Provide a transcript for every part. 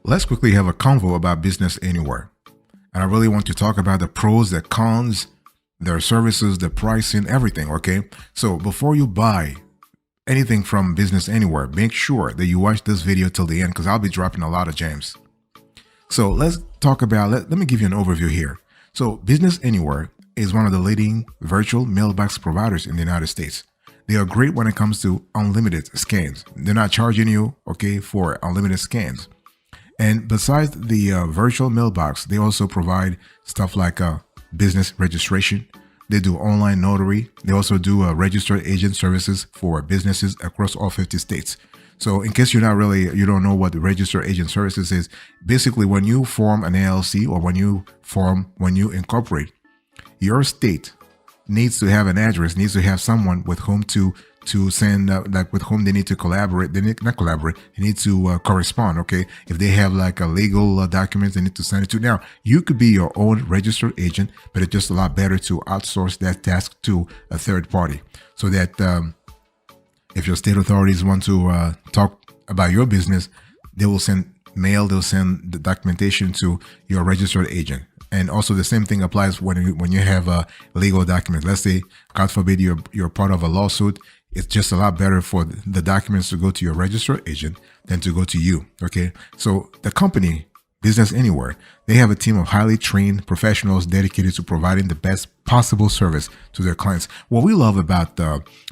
let's quickly have a convo about Business Anywhere. And I really want to talk about the pros, the cons, their services, the pricing, everything, okay? So before you buy anything from Business Anywhere, make sure that you watch this video till the end because I'll be dropping a lot of gems. So let's talk about, let me give you an overview here. So Business Anywhere is one of the leading virtual mailbox providers in the United States. They are great when it comes to unlimited scans. They're not charging you, okay, for unlimited scans. And besides the virtual mailbox, they also provide stuff like business registration. They do online notary. They also do registered agent services for businesses across all 50 states. So in case you don't know what the registered agent services is, basically when you form an LLC or when you incorporate, your state needs to have an address, needs to have someone with whom to send, like with whom they need to collaborate. They need to correspond, okay? If they have like a legal documents they need to send it to. Now, you could be your own registered agent, but it's just a lot better to outsource that task to a third party so that if your state authorities want to talk about your business, they will send mail, they'll send the documentation to your registered agent. And also the same thing applies when you have a legal document. Let's say, God forbid, you're part of a lawsuit. It's just a lot better for the documents to go to your registered agent than to go to you. Okay. So the company, Business Anywhere, they have a team of highly trained professionals dedicated to providing the best possible service to their clients. What we love about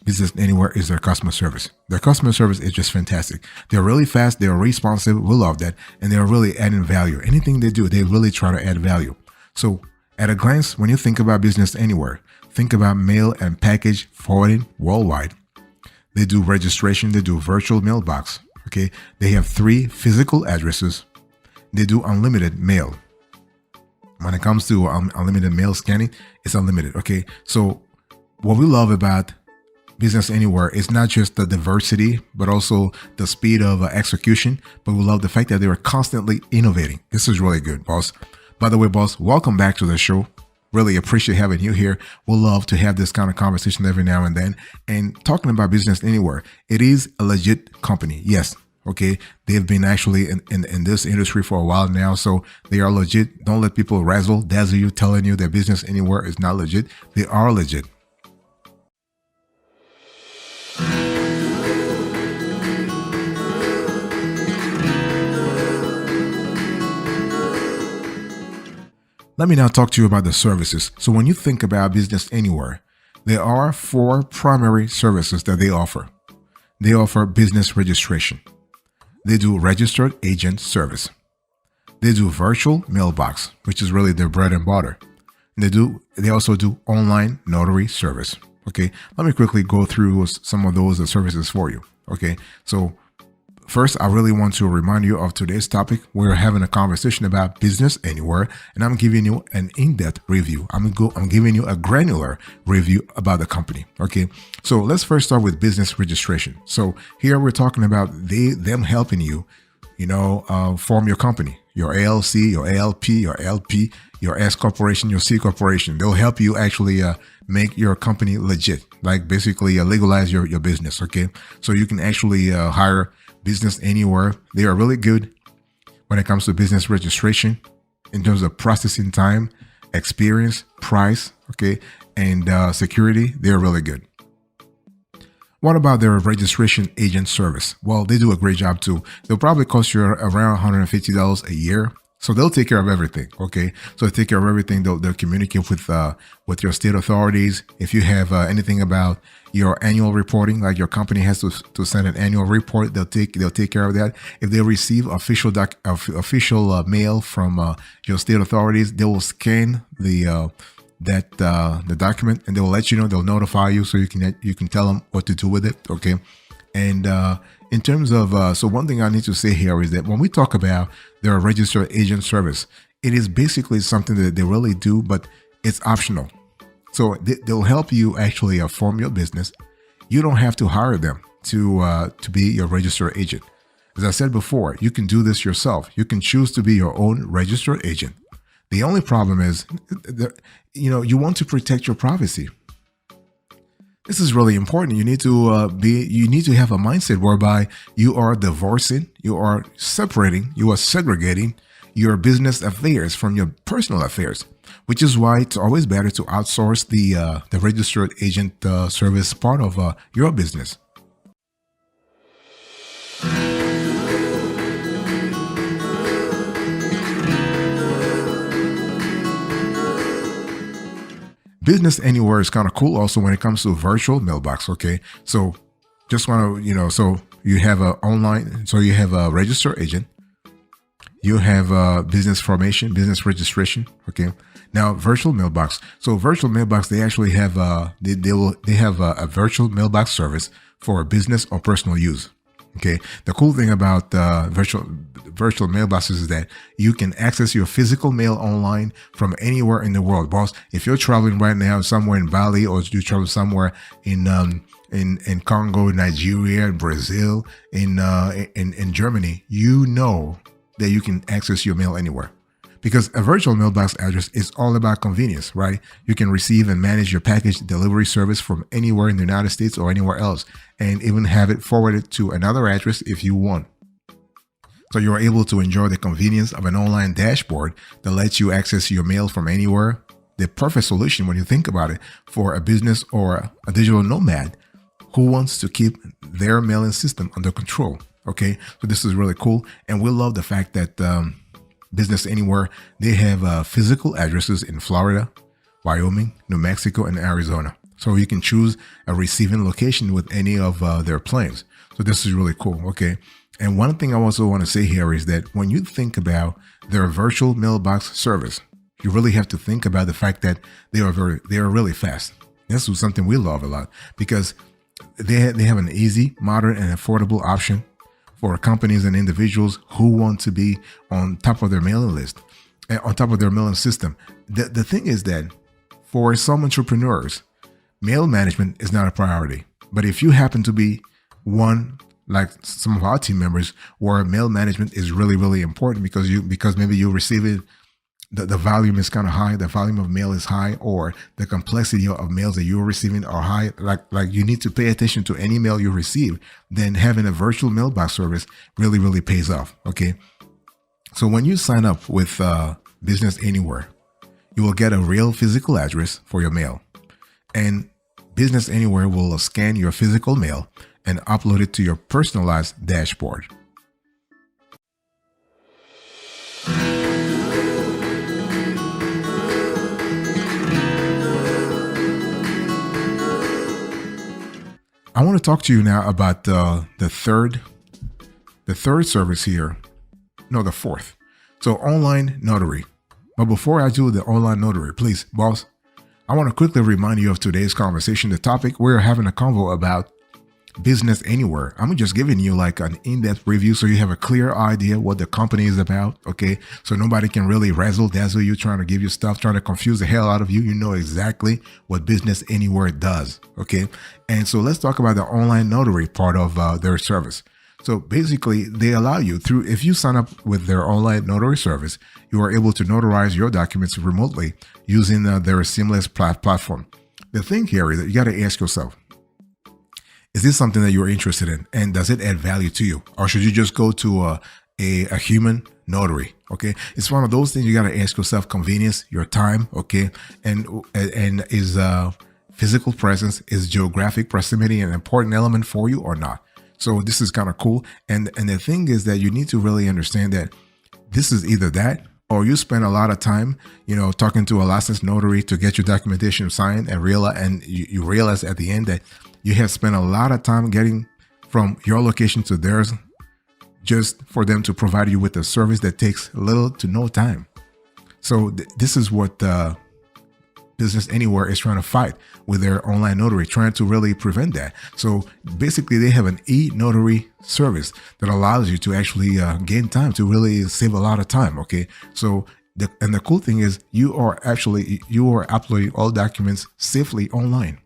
Business Anywhere is their customer service. Their customer service is just fantastic. They're really fast. They're responsive. We love that. And they're really adding value. Anything they do, they really try to add value. So at a glance, when you think about Business Anywhere, think about mail and package forwarding worldwide. They do registration. They do virtual mailbox. Okay. They have 3 physical addresses. They do unlimited mail. When it comes to unlimited mail scanning, it's unlimited. Okay. So what we love about Business Anywhere is not just the diversity, but also the speed of execution. But we love the fact that they are constantly innovating. This is really good, boss. By the way, boss, welcome back to the show. Really appreciate having you here. We'll love to have this kind of conversation every now and then. And talking about Business Anywhere, it is a legit company. Yes. Okay. They've been actually in this industry for a while now. So they are legit. Don't let people dazzle you telling you that Business Anywhere is not legit. They are legit. Let me now talk to you about the services. So when you think about Business Anywhere, there are 4 primary services that they offer. They offer business registration. They do registered agent service. They do virtual mailbox, which is really their bread and butter. They also do online notary service. Okay. Let me quickly go through some of those services for you. Okay. So first, I really want to remind you of today's topic. We're having a conversation about Business Anywhere, and I'm giving you an in-depth review. I'm giving you a granular review about the company. Okay, so let's first start with business registration. So here we're talking about them helping you, form your company, your ALC, your ALP, your LP, your S corporation, your C corporation. They'll help you actually make your company legit, like basically legalize your business. Okay, so you can actually hire Business Anywhere. They are really good when it comes to business registration in terms of processing time, experience, price, okay, and security. They're really good. What about their registration agent service? Well, they do a great job too. They'll probably cost you around $150 a year. So they'll take care of everything. Okay. So they take care of everything. They'll communicate with your state authorities. If you have anything about your annual reporting, like your company has to send an annual report, they'll take care of that. If they receive official mail from your state authorities, they will scan the document and they will let you know. They'll notify you so you can tell them what to do with it. Okay. And in terms of, so one thing I need to say here is that when we talk about their registered agent service, it is basically something that they really do, but it's optional. So they'll help you actually form your business. You don't have to hire them to be your registered agent. As I said before, you can do this yourself. You can choose to be your own registered agent. The only problem is, you want to protect your privacy. This is really important. You need to have a mindset whereby you are divorcing, you are separating, you are segregating your business affairs from your personal affairs, which is why it's always better to outsource the registered agent service part of your business. Business Anywhere is kind of cool also when it comes to virtual mailbox. Okay. So just want to, so you have a online, so you have a registered agent, you have business formation, business registration. Okay. Now virtual mailbox. So virtual mailbox, they actually have, they have a virtual mailbox service for business or personal use. Okay. The cool thing about virtual mailboxes is that you can access your physical mail online from anywhere in the world. Boss, if you're traveling right now somewhere in Bali, or you travel somewhere in Congo, Nigeria, Brazil, in Germany, you know that you can access your mail anywhere. Because a virtual mailbox address is all about convenience, right? You can receive and manage your package delivery service from anywhere in the United States or anywhere else, and even have it forwarded to another address if you want. So you're able to enjoy the convenience of an online dashboard that lets you access your mail from anywhere. The perfect solution, when you think about it, for a business or a digital nomad who wants to keep their mailing system under control. Okay, so this is really cool, and we love the fact that Business Anywhere, they have physical addresses in Florida, Wyoming, New Mexico, and Arizona. So you can choose a receiving location with any of their plans. So this is really cool. Okay. And one thing I also want to say here is that when you think about their virtual mailbox service, you really have to think about the fact that they are really fast. This is something we love a lot, because they have an easy, modern, and affordable option for companies and individuals who want to be on top of their mailing list, and on top of their mailing system. The thing is that for some entrepreneurs, mail management is not a priority. But if you happen to be one, like some of our team members, where mail management is really, really important because maybe you receive it, the volume is kind of high, the volume of mail is high, or the complexity of mails that you're receiving are high, like you need to pay attention to any mail you receive, then having a virtual mailbox service really, really pays off. Okay. So when you sign up with Business Anywhere, you will get a real physical address for your mail, and Business Anywhere will scan your physical mail and upload it to your personalized dashboard. I want to talk to you now about the third service here. No, the fourth. So online notary. But before I do the online notary, please, boss, I want to quickly remind you of today's conversation. The topic, we're having a convo about Business Anywhere. I'm just giving you like an in-depth review so you have a clear idea what the company is about. Okay. So nobody can really razzle dazzle you, trying to give you stuff, trying to confuse the hell out of you. You know exactly what Business Anywhere does. Okay. And so let's talk about the online notary part of their service. So basically, they allow you through, if you sign up with their online notary service, you are able to notarize your documents remotely using their seamless platform. The thing here is that you got to ask yourself, is this something that you're interested in, and does it add value to you, or should you just go to a human notary? Okay, it's one of those things you got to ask yourself: convenience, your time, okay, and is physical presence, is geographic proximity an important element for you or not? So this is kind of cool, and the thing is that you need to really understand that this is either that, or you spend a lot of time, talking to a licensed notary to get your documentation signed, and you realize at the end that you have spent a lot of time getting from your location to theirs just for them to provide you with a service that takes little to no time. So this is what Business Anywhere is trying to fight with their online notary, trying to really prevent that. So basically, they have an e-notary service that allows you to actually gain time, to really save a lot of time. Okay, so the cool thing is you are uploading all documents safely online.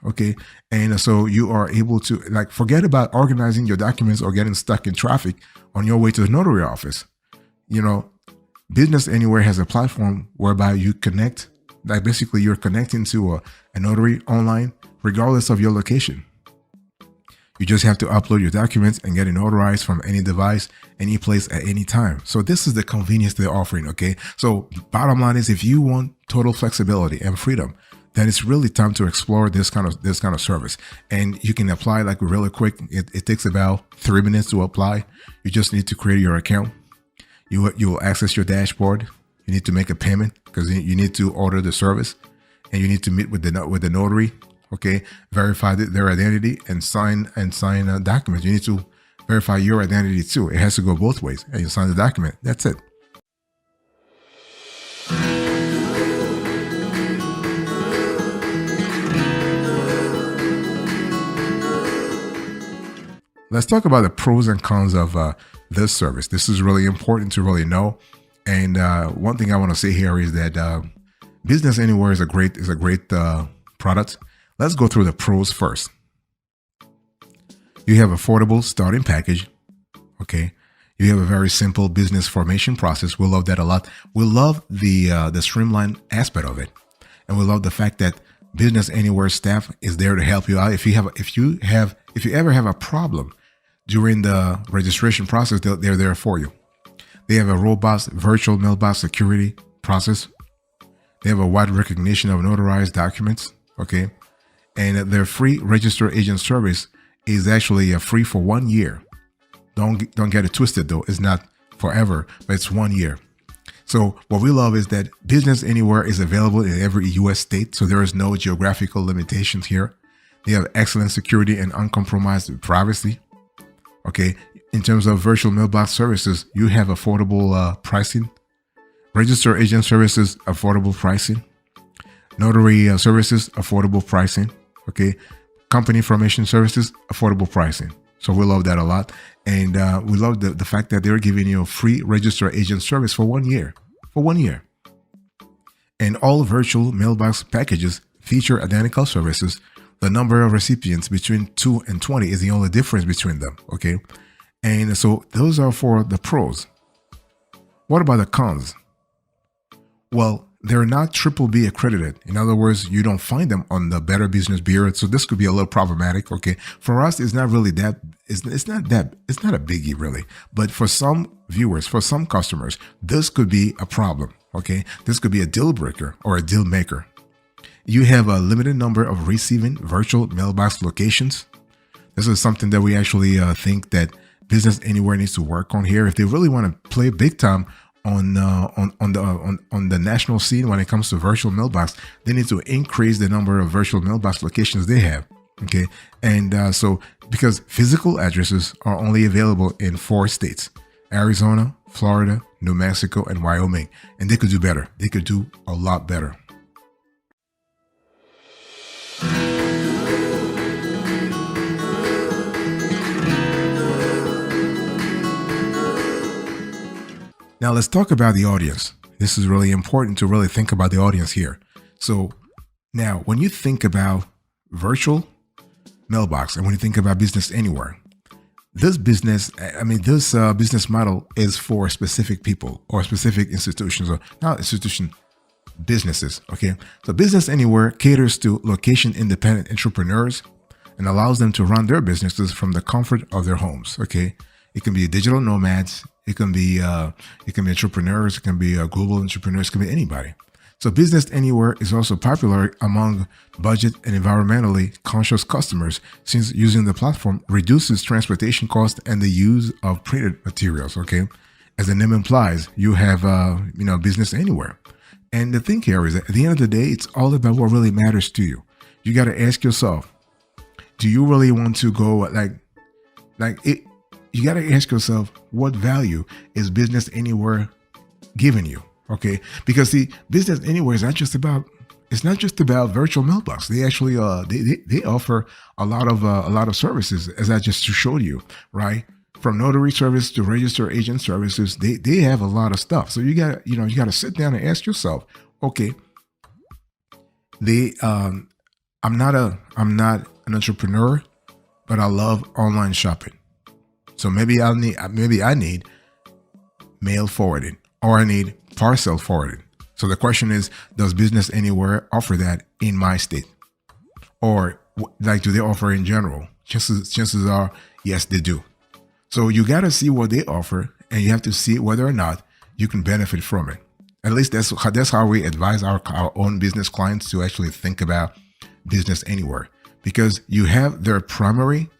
Okay, and so you are able to forget about organizing your documents or getting stuck in traffic on your way to the notary office. Business Anywhere has a platform whereby you connect, basically you're connecting to a notary online regardless of your location. You just have to upload your documents and get it notarized from any device, any place at any time. So this is the convenience they're offering, okay? So bottom line is, if you want total flexibility and freedom, then it's really time to explore this kind of service. And you can apply like really quick. It takes about 3 minutes to apply. You just need to create your account. You will access your dashboard. You need to make a payment because you need to order the service, and you need to meet with the notary. Okay, verify their identity and sign a document. You need to verify your identity too. It has to go both ways, and you sign the document. That's it. Let's talk about the pros and cons of this service. This is really important to really know. And one thing I want to say here is that Business Anywhere is a great product. Let's go through the pros first. You have affordable starting package. Okay. You have a very simple business formation process. We love that a lot. We love the streamlined aspect of it. And we love the fact that Business Anywhere staff is there to help you out. If you ever have a problem during the registration process, they're there for you. They have a robust virtual mailbox security process. They have a wide recognition of notarized documents. Okay. And their free register agent service is actually free for 1 year. Don't get it twisted though. It's not forever, but it's 1 year. So what we love is that Business Anywhere is available in every US state. So there is no geographical limitations here. They have excellent security and uncompromised privacy. Okay. In terms of virtual mailbox services, you have affordable pricing. Register agent services, affordable pricing. Notary services, affordable pricing. Okay. Company formation services, affordable pricing. So we love that a lot. And we love the fact that they're giving you a free register agent service for 1 year. For 1 year. And all virtual mailbox packages feature identical services. The number of recipients between 2 and 20 is the only difference between them. Okay. And so those are for the pros. What about the cons? Well, they're not BBB accredited. In other words, you don't find them on the Better Business Bureau. So this could be a little problematic. Okay. For us, it's not really that, it's not a biggie really. But for some viewers, for some customers, this could be a problem. Okay. This could be a deal breaker or a deal maker. You have a limited number of receiving virtual mailbox locations. This is something that we actually think that Business Anywhere needs to work on here. If they really want to play big time on the national scene when it comes to virtual mailbox, they need to increase the number of virtual mailbox locations they have. Okay. And so because physical addresses are only available in 4 states, Arizona, Florida, New Mexico, and Wyoming. And they could do better. They could do a lot better. Now let's talk about the audience. This is really important to really think about the audience here. So now when you think about virtual mailbox and when you think about Business Anywhere, this business model is for specific people or specific institutions, or not institution, businesses. Okay. So Business Anywhere caters to location independent entrepreneurs and allows them to run their businesses from the comfort of their homes. Okay. It can be digital nomads. It can be entrepreneurs. It can be global entrepreneurs. It can be anybody. So Business Anywhere is also popular among budget and environmentally conscious customers, since using the platform reduces transportation costs and the use of printed materials. Okay, as the name implies, you have Business Anywhere, and the thing here is that at the end of the day, it's all about what really matters to you. You got to ask yourself, do you really want to go like it? You got to ask yourself, what value is Business Anywhere giving you? Okay, because the Business Anywhere is not just about virtual mailbox. They actually they offer a lot of services, as I just showed you, right? From notary service to register agent services, they have a lot of stuff. So you got to sit down and ask yourself, okay, I'm not an entrepreneur, but I love online shopping. So maybe I need mail forwarding, or I need parcel forwarding. So the question is, does Business Anywhere offer that in my state? Or Like, do they offer in general? Chances are, yes, they do. So you got to see what they offer, and you have to see whether or not you can benefit from it. At least that's how we advise our own business clients to actually think about business anywhere, because you have their primary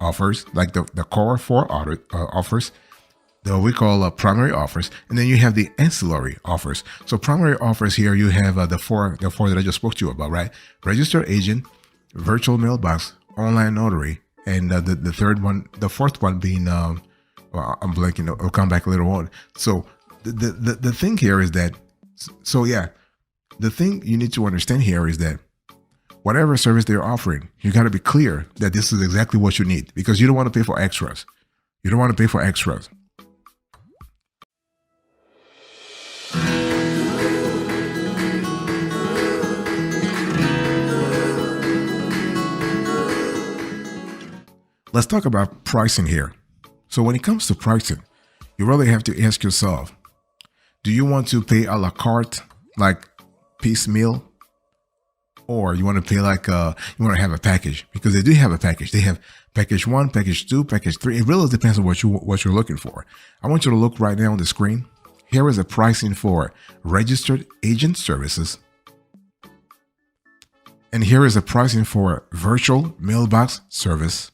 offers, like the core four offers, that we call primary offers, and then you have the ancillary offers. So primary offers here, you have the four that I just spoke to you about, right? Registered agent, virtual mailbox, online notary, and the fourth one being well, I'm blanking. I'll come back later on. So the thing here is that, so yeah, the thing you need to understand here is that whatever service they're offering, you got to be clear that this is exactly what you need, because you don't want to pay for extras. You don't want to pay for extras. Let's talk about pricing here. So when it comes to pricing, you really have to ask yourself, do you want to pay a la carte, like piecemeal? Or you want to pay like you want to have a package? Because they do have a package. They have package 1, package 2, package 3. It really depends on what you're looking for. I want you to look right now on the screen. Here is the pricing for registered agent services. And here is the pricing for virtual mailbox service.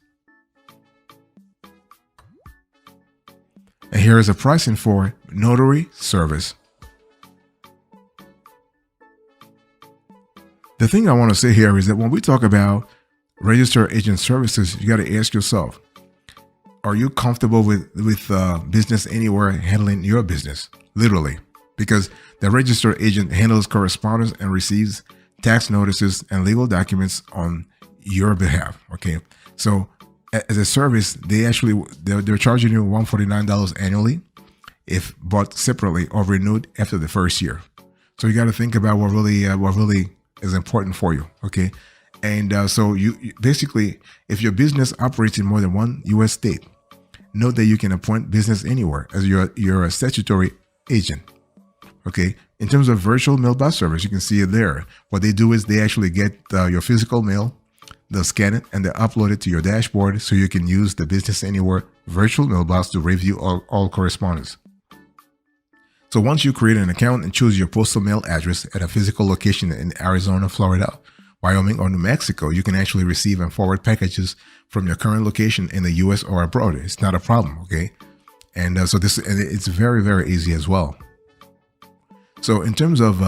And here is the pricing for notary service. The thing I want to say here is that when we talk about registered agent services, you got to ask yourself, are you comfortable with Business Anywhere handling your business? Literally, because the registered agent handles correspondence and receives tax notices and legal documents on your behalf. Okay, so as a service, they're charging you $149 annually if bought separately or renewed after the first year. So you got to think about what really is important for you. Okay, and so you basically, if your business operates in more than one U.S. state, note that you can appoint Business Anywhere as your statutory agent. Okay, in terms of virtual mailbox service, you can see it there. What they do is they actually get your physical mail, they'll scan it, and they upload it to your dashboard so you can use the Business Anywhere virtual mailbox to review all correspondence. So once you create an account and choose your postal mail address at a physical location in Arizona, Florida, Wyoming, or New Mexico, you can actually receive and forward packages from your current location in the U.S. or abroad. It's not a problem, okay? And so it's very, very easy as well. So in terms of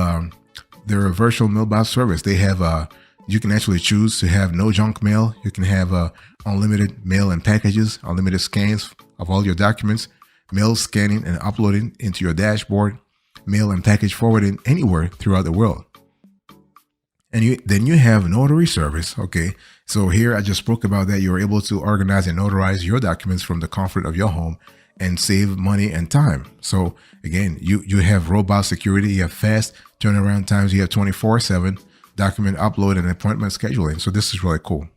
their virtual mailbox service, they have you can actually choose to have no junk mail. You can have unlimited mail and packages, unlimited scans of all your documents, mail scanning and uploading into your dashboard, mail and package forwarding anywhere throughout the world. And then you have notary service. Okay, so here I just spoke about that. You're able to organize and notarize your documents from the comfort of your home and save money and time. So again, you have robust security, you have fast turnaround times, you have 24/7 document upload and appointment scheduling. So this is really cool.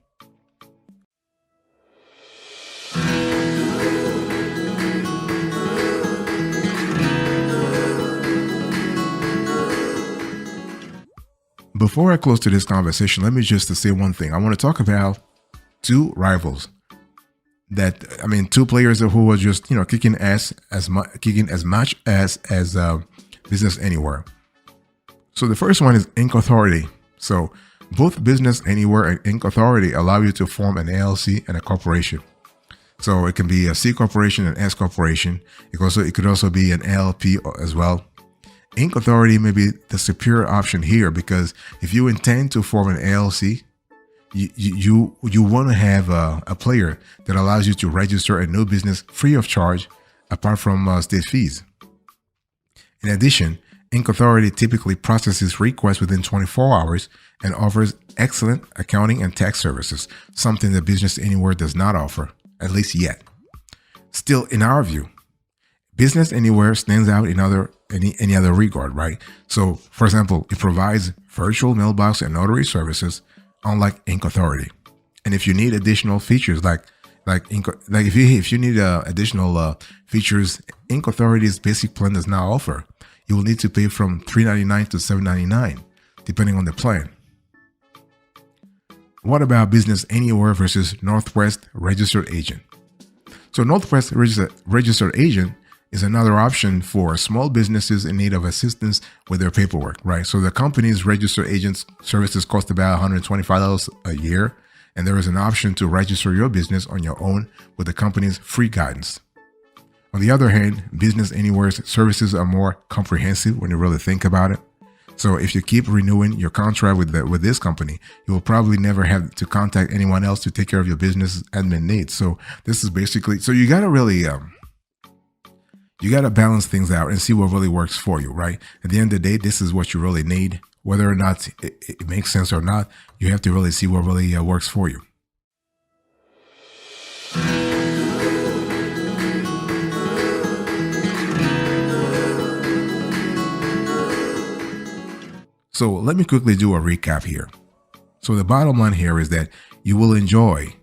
Before I close to this conversation, let me just say one thing. I want to talk about two rivals. Two players who are just kicking as much as Business Anywhere. So the first one is Inc. Authority. So both Business Anywhere and Inc. Authority allow you to form an LLC and a corporation. So it can be a C corporation and S corporation. It could also be an LLP as well. Inc. Authority may be the superior option here, because if you intend to form an LLC, you want to have a player that allows you to register a new business free of charge, apart from state fees. In addition, Inc. Authority typically processes requests within 24 hours and offers excellent accounting and tax services, something that Business Anywhere does not offer, at least yet. Still, in our view, Business Anywhere stands out in any other regard, right? So, for example, it provides virtual mailbox and notary services, unlike Inc. Authority. And if you need additional features, if you need additional features, Inc. Authority's basic plan does not offer. You will need to pay from $399 to $799, depending on the plan. What about Business Anywhere versus Northwest Registered Agent? So Northwest Registered Agent is another option for small businesses in need of assistance with their paperwork, right? So the company's registered agent services cost about $125 a year, and there is an option to register your business on your own with the company's free guidance. On the other hand, Business Anywhere's services are more comprehensive when you really think about it. So if you keep renewing your contract with this company, you will probably never have to contact anyone else to take care of your business admin needs. So this is basically, so you got to really, you got to balance things out and see what really works for you, right? At the end of the day, this is what you really need. Whether or not it makes sense or not, you have to really see what really works for you. So let me quickly do a recap here. So the bottom line here is that you will enjoy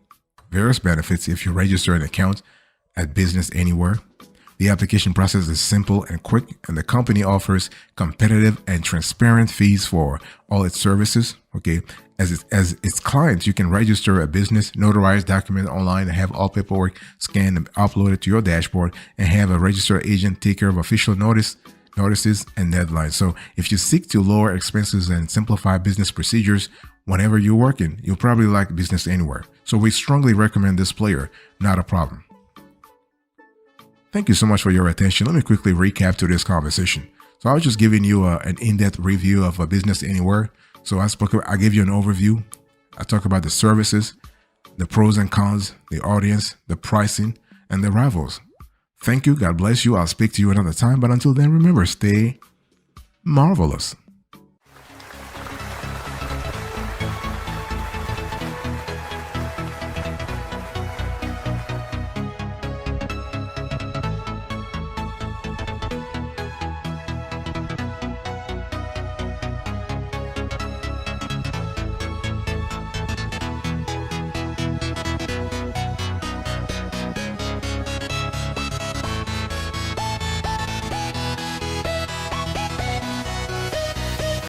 various benefits if you register an account at Business Anywhere. The application process is simple and quick, and the company offers competitive and transparent fees for all its services. Okay, as its clients, you can register a business, notarize document online, and have all paperwork scanned and uploaded to your dashboard, and have a registered agent take care of official notices and deadlines. So if you seek to lower expenses and simplify business procedures whenever you're working, you'll probably like Business Anywhere. So we strongly recommend this player, not a problem. Thank you so much for your attention. Let me quickly recap to this conversation. So I was just giving you an in-depth review of a Business Anywhere. So I gave you an overview. I talk about the services, the pros and cons, the audience, the pricing, and the rivals. Thank you. God bless you. I'll speak to you another time. But until then, remember, stay marvelous.